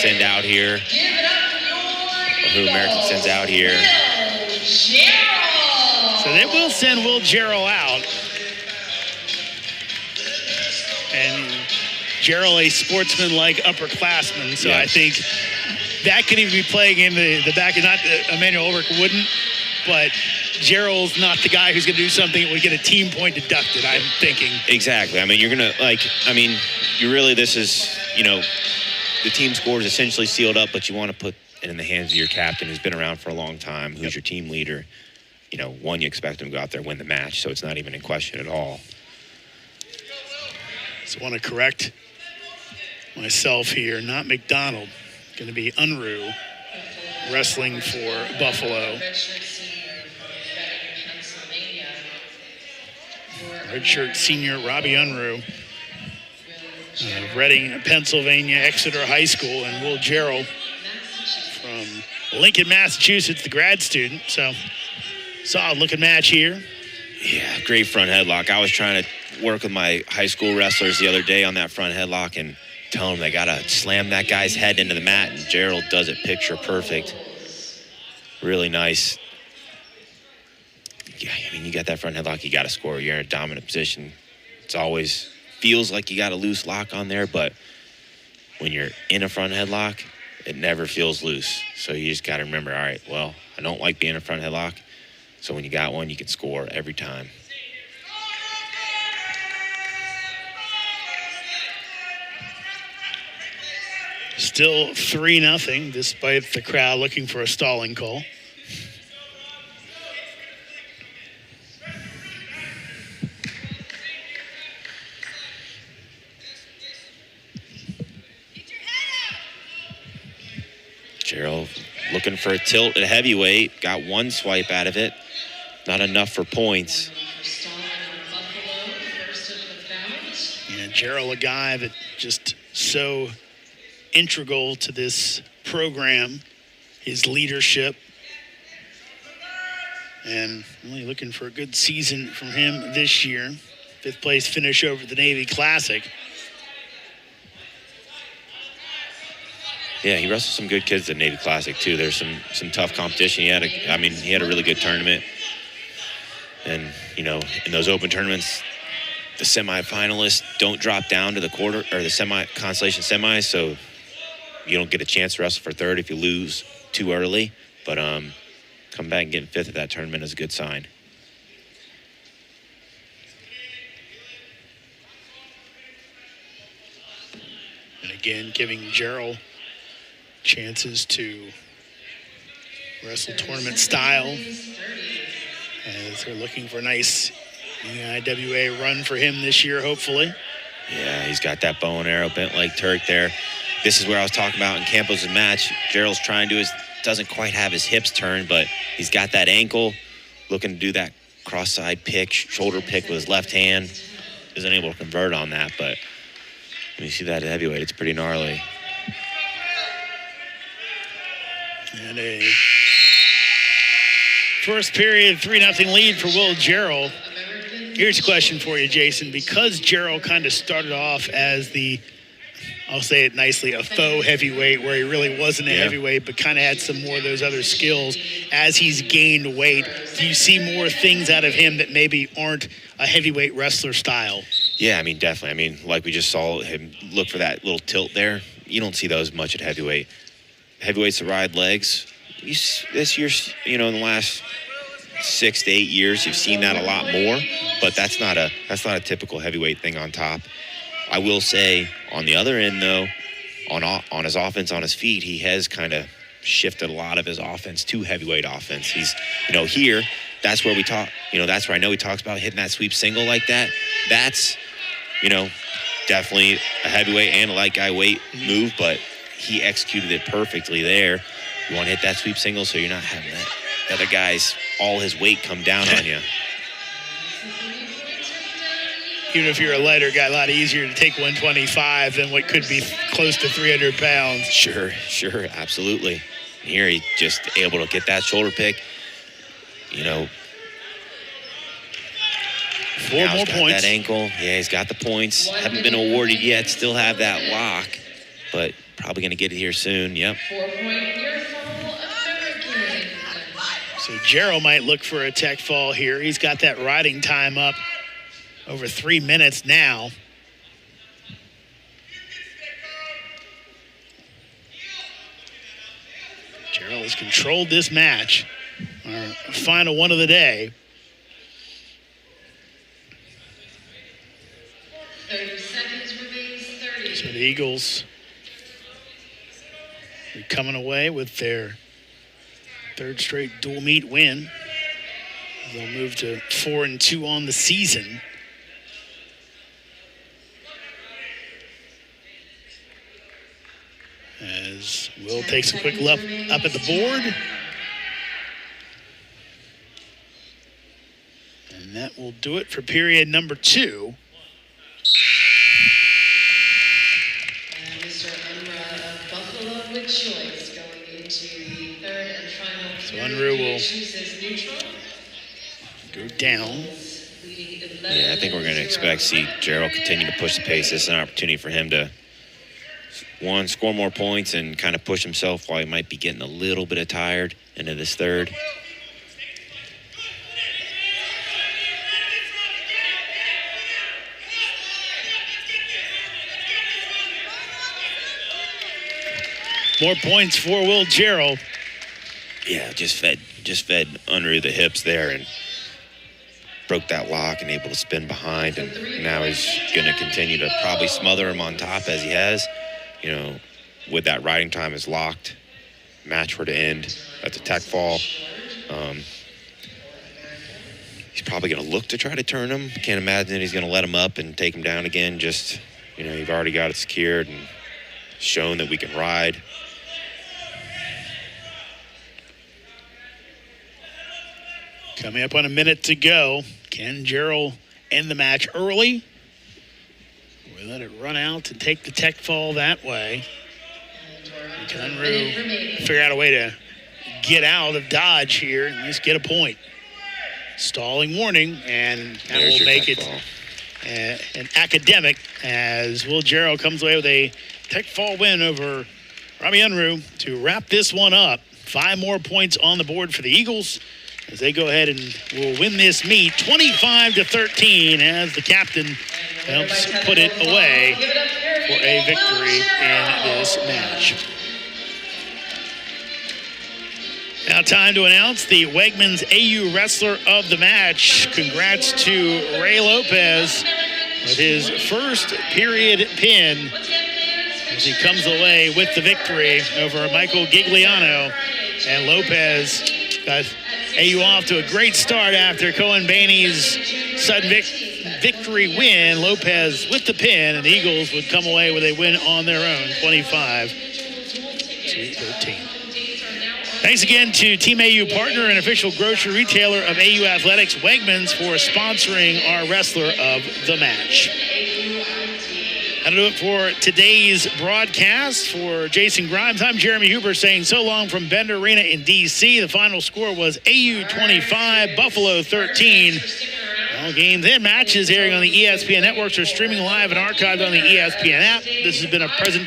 send out here, or who American sends out here. So they will send Will Jarrell out. And Jarrell, a sportsman-like upperclassman, so I think that could even be playing in the back. Not Emmanuel Ulrich wouldn't, but Jarrell's not the guy who's going to do something that would get a team point deducted, I'm thinking. Exactly. I mean, you're going to, you really, this is, the team score is essentially sealed up, but you want to put it in the hands of your captain who's been around for a long time, who's your team leader. You expect him to go out there and win the match, so it's not even in question at all. So I want to correct myself here, not McDonald. Going to be Unruh wrestling for Buffalo. Redshirt senior Robbie Unruh, Reading, Pennsylvania, Exeter High School, and Will Jarrell from Lincoln, Massachusetts, the grad student. So, solid looking match here. Yeah, great front headlock. I was trying to work with my high school wrestlers the other day on that front headlock and tell them they got to slam that guy's head into the mat, and Jarrell does it picture perfect. Really nice. Yeah, you got that front headlock, you got to score. You're in a dominant position. It's always feels like you got a loose lock on there, but when you're in a front headlock, it never feels loose. So you just got to remember, all right, well, I don't like being in a front headlock. So when you got one, you can score every time. Still 3-0, despite the crowd looking for a stalling call. Jarrell looking for a tilt at heavyweight. Got one swipe out of it. Not enough for points. Yeah, Jarrell, a guy that just so integral to this program, his leadership, and really looking for a good season from him this year. 5th place finish over the Navy Classic. Yeah, he wrestled some good kids at Navy Classic too. There's some tough competition. He had a really good tournament. And, in those open tournaments, the semifinalists don't drop down to the quarter or the consolation semis, so you don't get a chance to wrestle for 3rd if you lose too early. But come back and getting 5th at that tournament is a good sign. And again, giving Jarrell chances to wrestle tournament style as they're looking for a nice EIWA run for him this year, hopefully. Yeah, he's got that bow and arrow bent like Turk there. This is where I was talking about in Campos' match. Jarrell's trying to doesn't quite have his hips turned, but he's got that ankle, looking to do that cross-side pick, shoulder pick with his left hand. Isn't able to convert on that, but when you see that at heavyweight, it's pretty gnarly. And a first period 3-0 lead for Will Jarrell. Here's a question for you, Jason. Because Jarrell kind of started off as I'll say it nicely, a faux heavyweight, where he really wasn't a heavyweight, but kind of had some more of those other skills. As he's gained weight, do you see more things out of him that maybe aren't a heavyweight wrestler style? Yeah, definitely. Like we just saw him look for that little tilt there. You don't see those much at heavyweight. Heavyweights that ride legs. This year, in the last 6 to 8 years, you've seen that a lot more. But that's not a typical heavyweight thing on top. I will say, on the other end, though, on his offense on his feet, he has kind of shifted a lot of his offense to heavyweight offense. He's, here, that's where we talk, that's where I know he talks about hitting that sweep single like that. That's, definitely a heavyweight and a light guy weight move, but he executed it perfectly there. You want to hit that sweep single so you're not having that other guy's all his weight come down on you. Even if you're a lighter guy, a lot easier to take 125 than what could be close to 300 pounds. Sure, absolutely. Here, he's just able to get that shoulder pick. 4 more points. That ankle. Yeah, he's got the points. Haven't been awarded yet. Still have that lock. But Probably going to get it here soon. Yep. 4-point near fall American. So Jarrell might look for a tech fall here. He's got that riding time up over 3 minutes now. Jarrell has controlled this match. Our final one of the day. 30 seconds remains. 30. So the Eagles are coming away with their third straight dual meet win. They'll move to 4-2 on the season. As Will takes a quick look up at the board. And that will do it for period number 2. And Mr. Unruh of Buffalo with choice going into the third and final So period. Unruh will Chooses neutral. go down. Yeah, I think we're going to expect to see Jarrell continue to push the pace. This is an opportunity for him to, one, score more points and kind of push himself while he might be getting a little bit of tired into this third. More points for Will Jarrell. Yeah, just fed Unruh the hips there and broke that lock and able to spin behind. And now he's going to continue to probably smother him on top as he has. You know, with that riding time is locked. Match were to end. That's a tech fall. He's probably going to look to try to turn him. Can't imagine that he's going to let him up and take him down again. Just, you know, you've already got it secured and shown that we can ride. Coming up on a minute to go. Can Jarrell end the match early? We let it run out and take the tech fall that way. Can Unruh figure out a way to get out of dodge here and at least get a point? Stalling warning, and that There's will your make tech it fall. an academic as Will Jarrell comes away with a tech fall win over Robert Unruh to wrap this one up. 5 more points on the board for the Eagles as they go ahead and will win this meet 25-13 as the captain helps put it away for a victory in this match. Now time to announce the Wegmans AU Wrestler of the Match. Congrats to Ray Lopez with his first period pin as he comes away with the victory over Michael Gigliano. And Lopez got AU off to a great start after Cohen Baney's sudden victory win. Lopez with the pin, and the Eagles would come away with a win on their own, 25-13. Thanks again to Team AU partner and official grocery retailer of AU Athletics, Wegmans, for sponsoring our Wrestler of the Match. That'll do it for today's broadcast. For Jason Grimes, I'm Jeremy Huber saying so long from Bender Arena in D.C. The final score was AU 25, Buffalo 13. All games and matches airing on the ESPN networks are streaming live and archived on the ESPN app. This has been a presentation